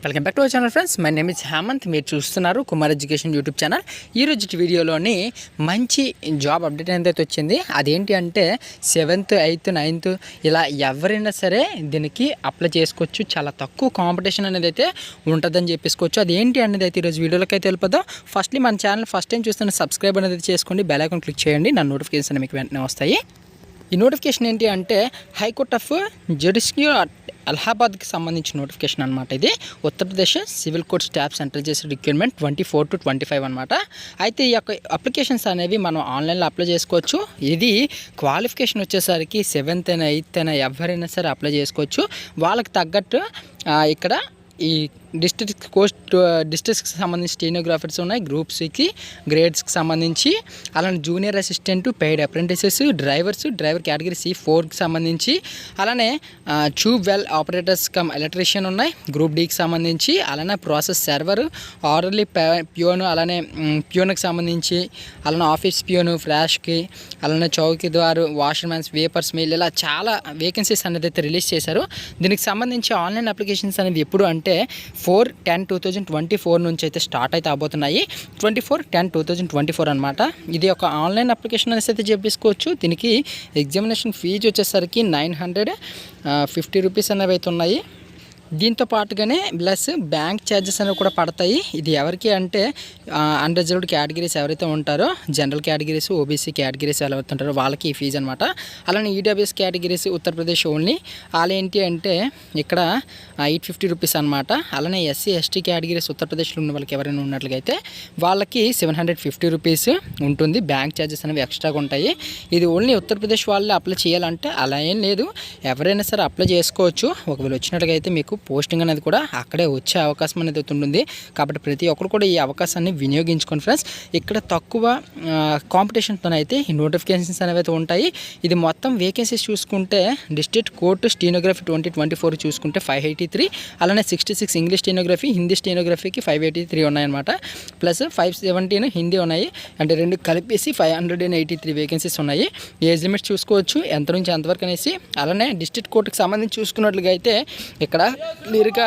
Welcome back to our channel friends. My name is Hemanth. మీరు చూస్తున్నారు Kumar education YouTube channel. ఈ రోజు వీడియోలోని మంచి జాబ్ అప్డేట్ అనేది వచ్చింది. అదేంటి అంటే 7th 8th 9th ఇలా ఎవరైనా సరే దీనికి అప్లై చేసుకోవచ్చు. చాలా తక్కువ కాంపిటీషన్ అనేది అయితే ఉంటుందని చెప్పేసుకోవచ్చు. అదేంటి అనేది అయితే ఈరోజు వీడియోలోకి అయితే వెళ్ళిపోదాం. ఫస్ట్లీ మన ఛానల్ ఫస్ట్ టైం చూస్తున్న సబ్స్క్రైబ్ అనేది చేసుకోండి, బెల్ ఐకాన్ క్లిక్ చేయండి, నా నోటిఫికేషన్ మీకు వెంటనే వస్తాయి. ఈ నోటిఫికేషన్ ఏంటి అంటే హైకోర్ట్ ఆఫ్ జ్యుడిషియల్ అలహాబాద్కి సంబంధించిన నోటిఫికేషన్ అనమాట. ఇది Uttar Pradesh civil court staff central చేసే రిక్రూట్మెంట్ 24 to 25 అనమాట. అయితే ఈ యొక్క అప్లికేషన్స్ అనేవి మనం ఆన్లైన్లో అప్లై చేసుకోవచ్చు. ఇది క్వాలిఫికేషన్ వచ్చేసరికి 7th అయినా 8th అయినా ఎవరైనా సరే అప్లై చేసుకోవచ్చు. వాళ్ళకి తగ్గట్టు ఇక్కడ ఈ డిస్ట్రిక్ట్కి సంబంధించి స్టెనోగ్రాఫర్స్ ఉన్నాయి, గ్రూప్ సికి గ్రేడ్స్కి సంబంధించి, అలానే junior assistant, paid apprentices, driver category C4కి సంబంధించి, అలానే tube well operators cum electrician ఉన్నాయి గ్రూప్ Dకి సంబంధించి, అలానే ప్రాసెస్ సర్వర్, ఆర్డర్లీ ప్యూన్, అలానే ప్యూన్కి సంబంధించి, అలానే ఆఫీస్ ప్యూన్, ఫ్లాష్కి, అలానే చౌకీదారు, వాషర్మ్యాన్స్, వేపర్స్ మిల్, ఇలా చాలా వేకెన్సీస్ అనేది అయితే రిలీజ్ చేశారు. దీనికి సంబంధించి ఆన్లైన్ అప్లికేషన్స్ అనేవి ఎప్పుడు అంటే 4/10/2024 నుంచి అయితే స్టార్ట్ అయితే అవబోతున్నాయి. 24/10/2024 అనమాట. ఇది ఒక ఆన్లైన్ అప్లికేషన్ అనేసి అయితే చెప్పేసుకోవచ్చు. దీనికి ఎగ్జామినేషన్ ఫీజు వచ్చేసరికి 950 రూపీస్ అనేవి అయితే ఉన్నాయి. దీంతో పాటుగానే ప్లస్ బ్యాంక్ ఛార్జెస్ అనేవి కూడా పడతాయి. ఇది ఎవరికి అంటే అన్రిజర్వ్డ్ కేటగిరీస్ ఎవరైతే ఉంటారో, జనరల్ కేటగిరీస్, ఓబీసీ కేటగిరీస్ ఎవరైతే ఉంటారో వాళ్ళకి ఈ ఫీజు అనమాట. అలానే ఈడబ్ల్యూఎస్ కేటగిరీస్ ఉత్తరప్రదేశ్ ఓన్లీ వాళ్ళు ఏంటి అంటే ఇక్కడ 850 రూపీస్ అనమాట. అలానే SC ST కేటగిరీస్ ఉత్తరప్రదేశ్లో ఉన్న వాళ్ళకి ఎవరైనా ఉన్నట్లయితే వాళ్ళకి 750 రూపీస్ ఉంటుంది. బ్యాంక్ ఛార్జెస్ అనేవి ఎక్స్ట్రాగా ఉంటాయి. ఇది ఓన్లీ ఉత్తరప్రదేశ్ వాళ్ళే అప్లై చేయాలంటే అలా ఏం లేదు, ఎవరైనా సరే అప్లై చేసుకోవచ్చు. ఒకవేళ వచ్చినట్లయితే మీకు పోస్టింగ్ అనేది కూడా అక్కడే వచ్చే అవకాశం అనేది ఉంటుంది. కాబట్టి ప్రతి ఒక్కరు కూడా ఈ అవకాశాన్ని వినియోగించుకోండి ఫ్రెండ్స్. ఇక్కడ తక్కువ కాంపిటీషన్తో అయితే ఈ నోటిఫికేషన్స్ అనేవి అయితే ఉంటాయి. ఇది మొత్తం వేకెన్సీస్ చూసుకుంటే డిస్ట్రిక్ట్ కోర్టు స్టెనోగ్రఫీ 2024 చూసుకుంటే 583, అలానే 66 ఇంగ్లీష్ స్టెనోగ్రఫీ, హిందీ స్టెనోగ్రఫీకి 583 ఉన్నాయన్నమాట. ప్లస్ 517 హిందీ ఉన్నాయి. అంటే రెండు కలిపేసి 583 వేకెన్సీస్ ఉన్నాయి. ఏజ్ లిమిట్స్ చూసుకోవచ్చు ఎంత నుంచి ఎంతవరకు అనేసి. అలానే డిస్ట్రిక్ట్ కోర్టుకి సంబంధించి చూసుకున్నట్లుగా అయితే ఇక్కడ క్లియర్గా